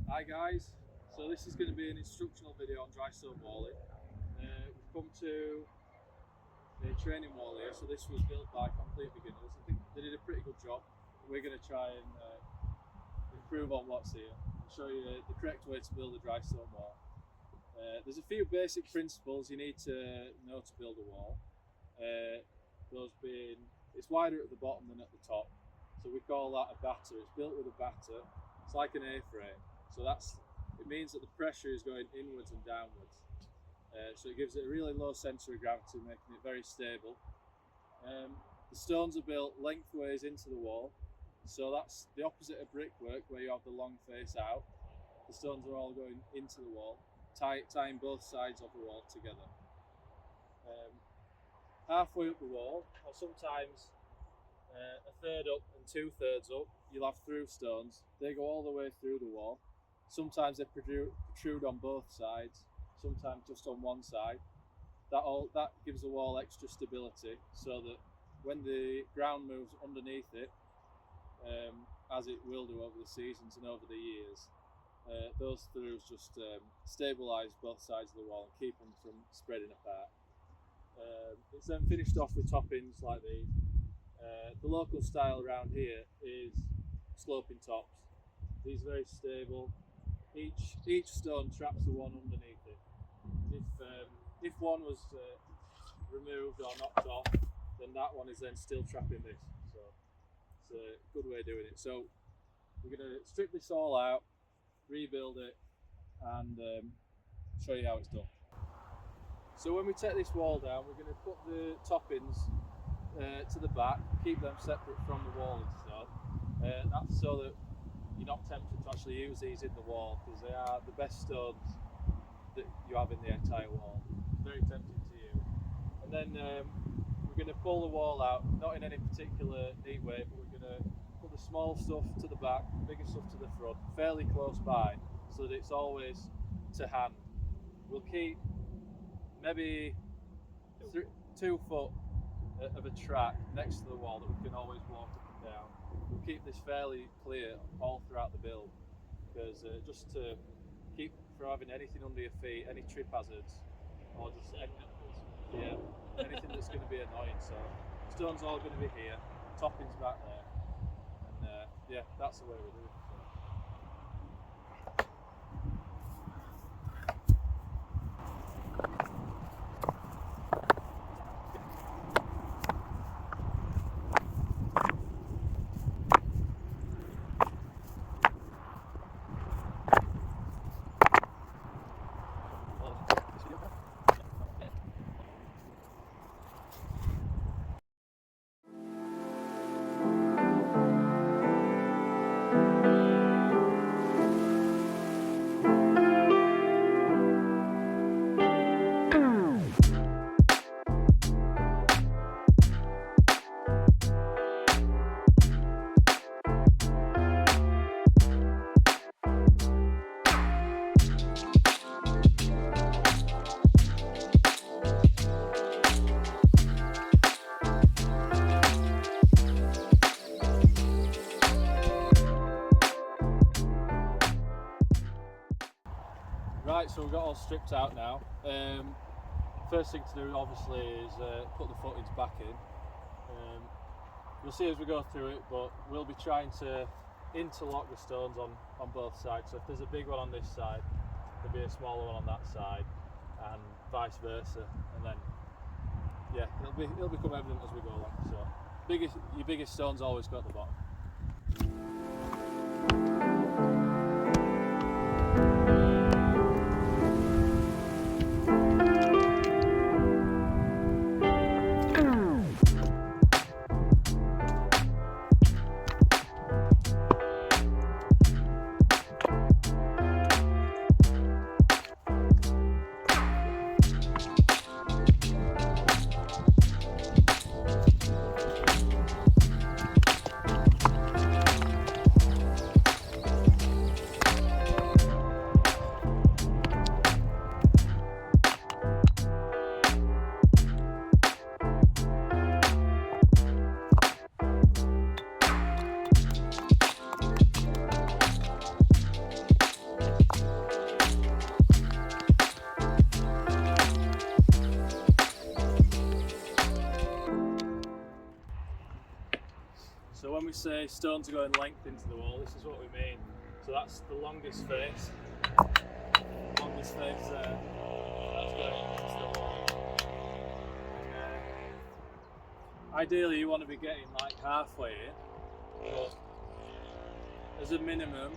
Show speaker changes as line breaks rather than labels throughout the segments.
Hi guys, so this is going to be an instructional video on dry stone walling. We've come to a training wall here, so this was built by complete beginners. I think they did a pretty good job. We're going to try and improve on what's here and show you the correct way to build a dry stone wall. There's a few basic principles you need to know to build a wall. Those being, it's wider at the bottom than at the top, so we call that a batter. It's built with a batter. It's like an A-frame, so it means that the pressure is going inwards and downwards. So it gives it a really low centre of gravity, making it very stable. The stones are built lengthways into the wall, so that's the opposite of brickwork where you have the long face out. The stones are all going into the wall, tying both sides of the wall together. Halfway up the wall, or sometimes a third up and 2/3 up, you'll have through stones. They go all the way through the wall. Sometimes they protrude on both sides, sometimes just on one side. That gives the wall extra stability, so that when the ground moves underneath it, as it will do over the seasons and over the years, those throughs just stabilise both sides of the wall and keep them from spreading apart. It's then finished off with toppings like these. The local style around here is sloping tops. These are very stable. Each stone traps the one underneath it. If one was removed or knocked off, then that one is then still trapping this. So it's a good way of doing it. So we're going to strip this all out, rebuild it, and show you how it's done. So when we take this wall down, we're going to put the toppings to the back, keep them separate from the wall itself. That's so that you're not tempted to actually use these in the wall, because they are the best stones that you have in the entire wall. Very tempting to use. And then we're going to pull the wall out, not in any particular neat way, but we're going to put the small stuff to the back, the bigger stuff to the front, fairly close by, so that it's always to hand. We'll keep maybe 2 foot of a track next to the wall that we can always walk up and down. We'll keep this fairly clear all throughout the build, because just to keep from having anything under your feet, any trip hazards, or just anything that's going to be annoying. So stone's all going to be here, toppings back there, and that's the way we do it. Right, so we've got all stripped out now. First thing to do obviously is put the footings back in. You'll see as we go through it, but we'll be trying to interlock the stones on both sides. So if there's a big one on this side, there'll be a smaller one on that side, and vice versa. And then it'll become evident as we go along. So your biggest stone's always got at the bottom. these stones are going length into the wall. This is what we mean. So that's the longest face. Longest face there. That's going into the wall. Ideally, you want to be getting like halfway in, but as a minimum,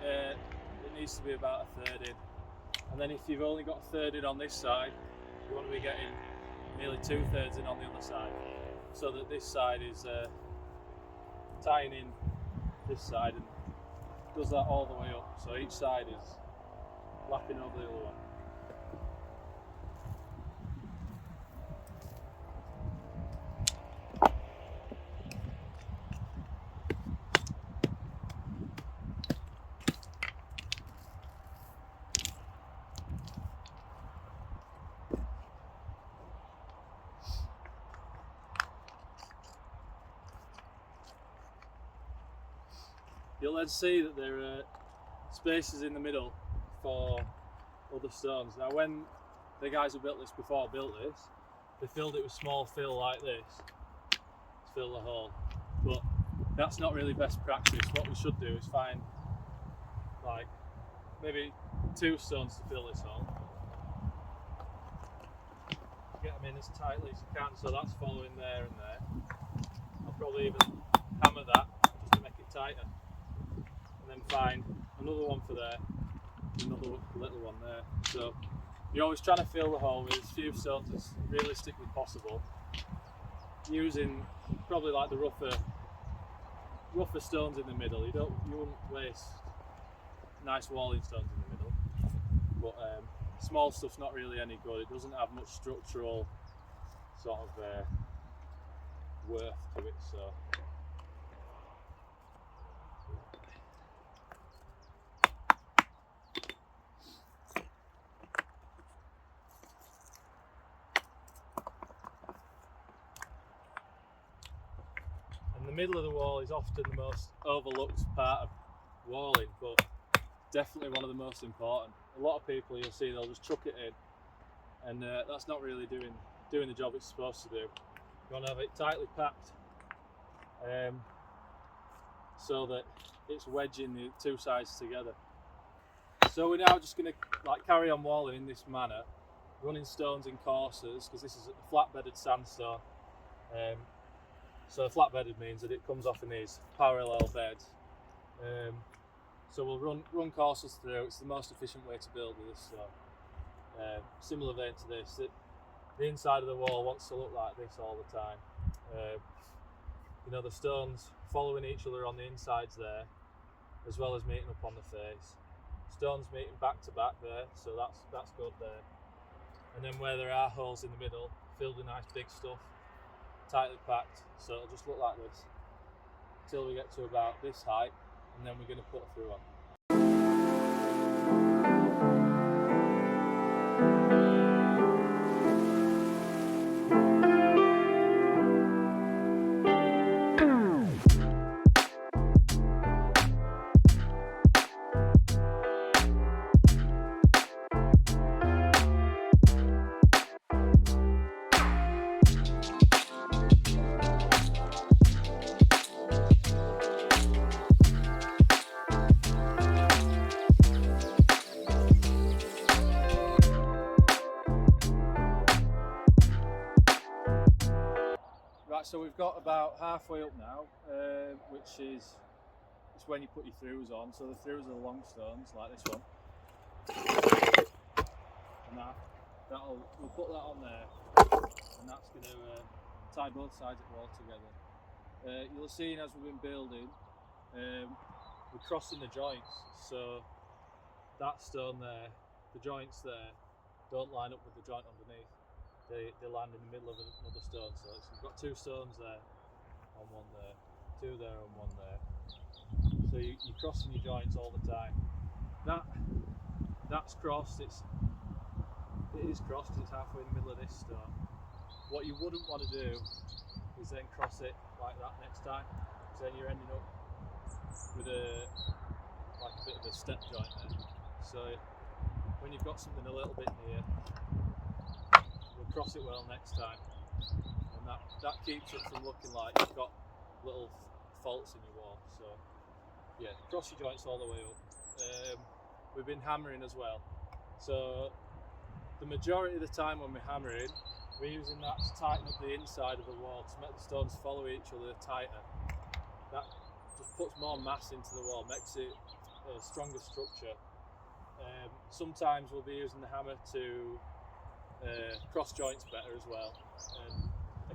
it needs to be about a third in. And then if you've only got a third in on this side, you want to be getting nearly 2/3 in on the other side, so that this side is tying in this side and does that all the way up. So each side is lapping over the other one. You'll then see that there are spaces in the middle for other stones. Now when the guys who built this before built this, they filled it with small fill like this to fill the hole. But that's not really best practice. What we should do is find like maybe 2 stones to fill this hole. Get them in as tightly as you can, so that's following there and there. I'll probably even hammer that just to make it tighter. And then find another one for there, another little one there. So you're always trying to fill the hole with as few stones as realistically possible, using probably like the rougher stones in the middle. You wouldn't waste nice walling stones in the middle, but small stuff's not really any good. It doesn't have much structural sort of worth to it. So. The middle of the wall is often the most overlooked part of walling, but definitely one of the most important. A lot of people, you'll see, they'll just chuck it in, and that's not really doing the job it's supposed to do. You want to have it tightly packed, so that it's wedging the 2 sides together. So we're now just going to like carry on walling in this manner, running stones in courses, because this is a flat-bedded sandstone. So flat-bedded means that it comes off in these parallel beds. So we'll run courses through. It's the most efficient way to build with this stone. Similar vein to this, the inside of the wall wants to look like this all the time. You know, the stones following each other on the insides there, as well as meeting up on the face. Stones meeting back to back there, so that's good there. And then where there are holes in the middle, filled with nice big stuff, tightly packed, so it'll just look like this until we get to about this height, and then we're going to put a through on. Right, so we've got about halfway up now, which is when you put your throughs on. So the throughs are the long stones, like this one. And we'll put that on there, and that's going to tie both sides of the wall together. You'll have seen as we've been building, we're crossing the joints, so that stone there, the joints there, don't line up with the joint underneath. They land in the middle of another stone, so we've got 2 stones there, and 1 there, 2 there and 1 there. So you're crossing your joints all the time. That's crossed, it is crossed because it's halfway in the middle of this stone. What you wouldn't want to do is then cross it like that next time, because then you're ending up with a bit of a step joint there. So when you've got something a little bit near, we'll cross it well next time, and that keeps it from looking like you've got little faults in your wall. So yeah, cross your joints all the way up. We've been hammering as well. So the majority of the time when we're hammering, we're using that to tighten up the inside of the wall to make the stones follow each other tighter. That just puts more mass into the wall, makes it a stronger structure. Sometimes we'll be using the hammer to cross joints better as well.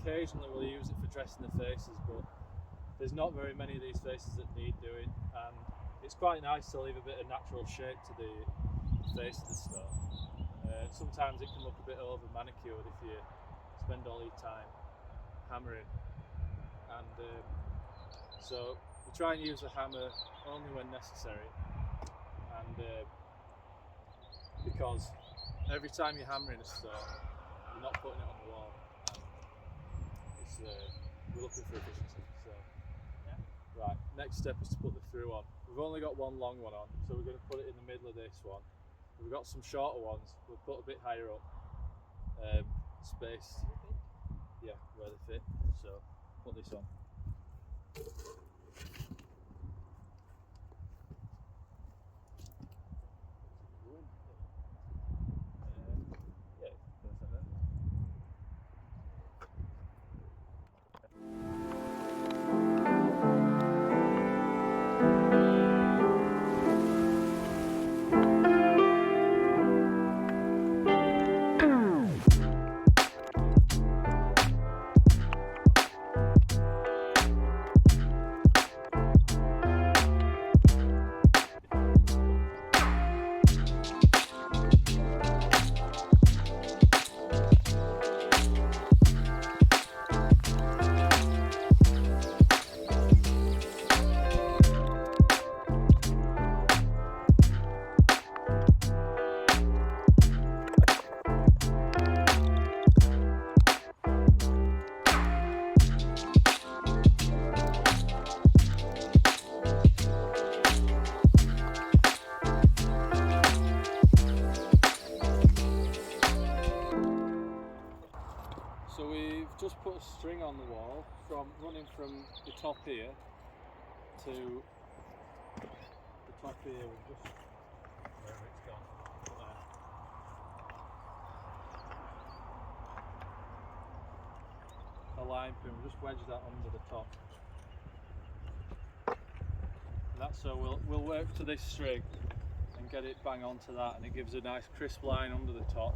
Occasionally we'll use it for dressing the faces, but there's not very many of these faces that need doing, and it's quite nice to leave a bit of natural shape to the face of the stone. Sometimes it can look a bit over manicured if you spend all your time hammering, and so we try and use the hammer only when necessary, and because every time you're hammering a stone, you're not putting it on the wall, and we're looking for efficiency. So yeah. Right, next step is to put the through on. We've only got one long one on, so we're going to put it in the middle of this one. We've got some shorter ones, we'll put a bit higher up, spaced, yeah, where they fit, so put this on. Yeah, perfect then. So we've just put a string on the wall, running from the top here to the top here. We've just wherever it's gone. There. A line pin. We'll just wedge that under the top. And that's so we'll work to this string and get it bang onto that, and it gives a nice crisp line under the top.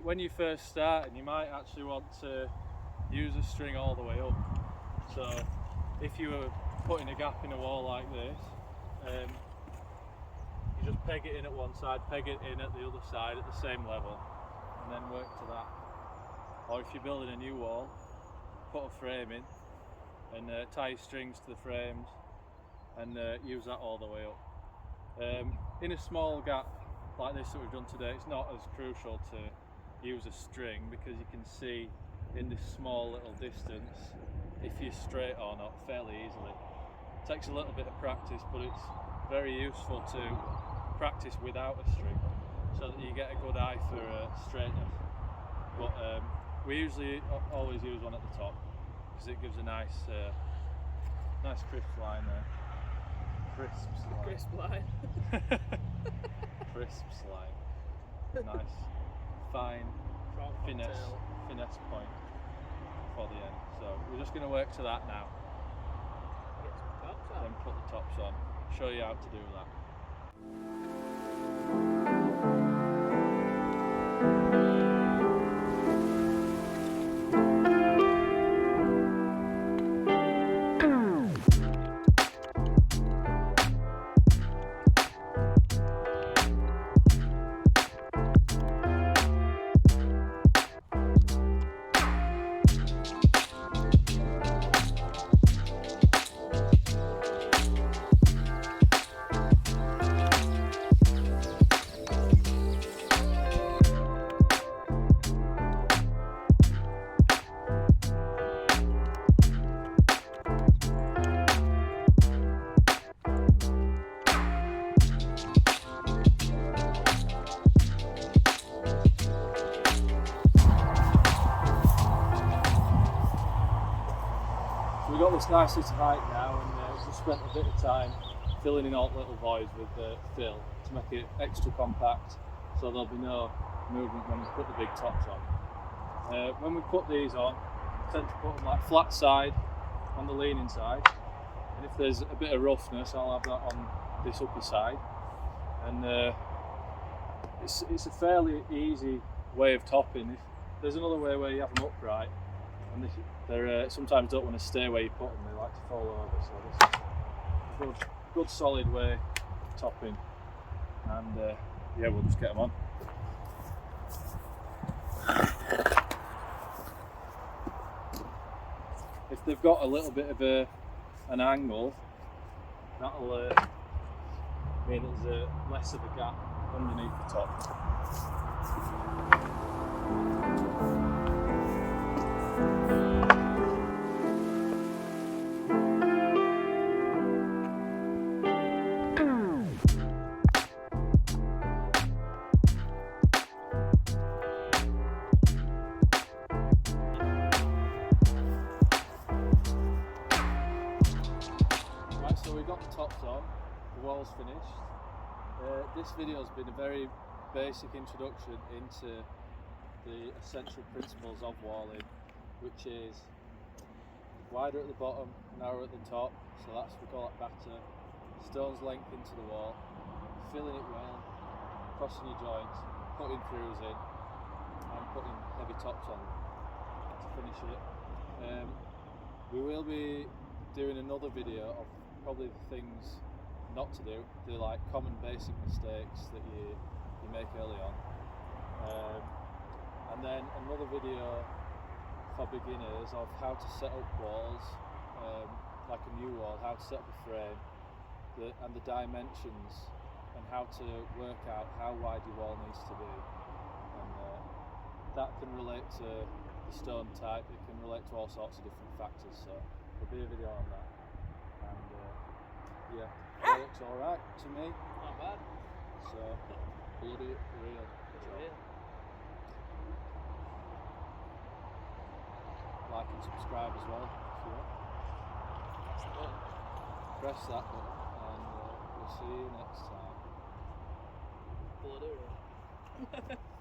When you first start, and you might actually want to use a string all the way up. So if you were putting a gap in a wall like this, you just peg it in at one side, peg it in at the other side at the same level, and then work to that. Or if you're building a new wall, put a frame in and tie your strings to the frames and use that all the way up. In a small gap like this that we've done today, it's not as crucial to use a string, because you can see in this small little distance if you're straight or not fairly easily. It takes a little bit of practice, but it's very useful to practice without a string so that you get a good eye for straightness. But we usually always use one at the top because it gives a nice crisp line there. Crisp line. Crisp line. Nice, fine, finesse point for the end. So we're just going to work to that now. Then put the tops on. Show you how to do that. nicely tight now, and we spent a bit of time filling in all the little voids with fill to make it extra compact, so there'll be no movement when we put the big tops on. When we put these on, we tend to put them like flat side on the leaning side, and if there's a bit of roughness, I'll have that on this upper side. And it's a fairly easy way of topping. If there's another way where you have them upright, and they sometimes don't want to stay where you put them, they like to fall over. So this is a good solid way of topping, and yeah, we'll just get them on. If they've got a little bit of an angle, that'll mean there's less of a gap underneath the top. Right, so we got the tops on, the wall's finished. This video has been a very basic introduction into the essential principles of walling, which is wider at the bottom, narrower at the top, so that's, we call that batter, stone's length into the wall, filling it well, crossing your joints, putting throughs in, and putting heavy tops on to finish it. We will be doing another video of probably the things not to do, the like common basic mistakes that you make early on, and then another video for beginners of how to set up walls, like a new wall, how to set up a frame, and the dimensions, and how to work out how wide your wall needs to be, and that can relate to the stone type, it can relate to all sorts of different factors, so there'll be a video on that, and yeah, it looks alright to me.
Not bad.
So, bloody real. Like and subscribe as well if you want.
Press the button.
Press that button, and we'll see you next time.
Bloody real.